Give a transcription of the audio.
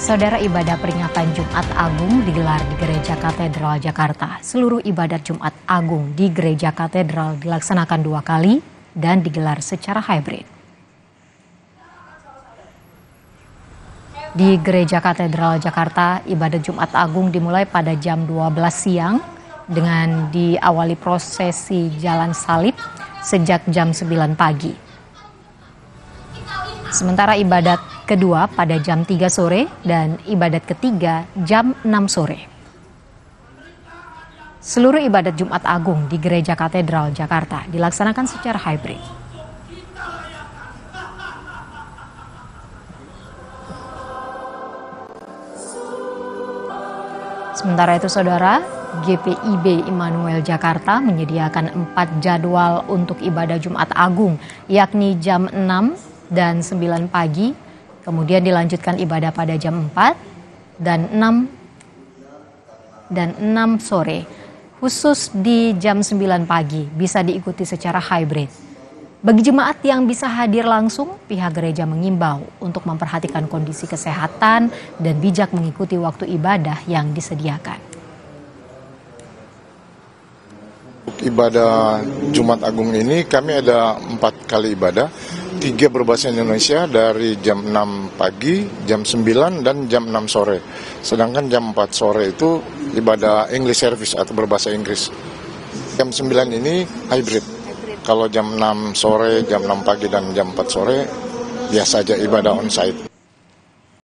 Saudara, ibadah peringatan Jumat Agung digelar di Gereja Katedral Jakarta. Seluruh ibadat Jumat Agung di Gereja Katedral dilaksanakan 2 kali dan digelar secara hybrid. Di Gereja Katedral Jakarta, ibadat Jumat Agung dimulai pada jam 12 siang dengan diawali prosesi jalan salib sejak jam 9 pagi. Sementara ibadat kedua pada jam 3 sore dan ibadat ketiga jam 6 sore. Seluruh ibadat Jumat Agung di Gereja Katedral Jakarta dilaksanakan secara hybrid. Sementara itu, Saudara, GPIB Immanuel Jakarta menyediakan 4 jadwal untuk ibadah Jumat Agung, yakni jam 6 dan 9 pagi, kemudian dilanjutkan ibadah pada jam 4 dan 6 sore. Khusus di jam 9 pagi bisa diikuti secara hybrid. Bagi jemaat yang bisa hadir langsung, pihak gereja mengimbau untuk memperhatikan kondisi kesehatan dan bijak mengikuti waktu ibadah yang disediakan. Ibadah Jumat Agung ini kami ada 4 kali ibadah, 3 berbahasa Indonesia dari jam 6 pagi, jam 9 dan jam 6 sore. Sedangkan jam 4 sore itu ibadah English service atau berbahasa Inggris. Jam 9 ini hybrid. Kalau jam 6 sore, jam 6 pagi dan jam 4 sore biasa aja ibadah onsite.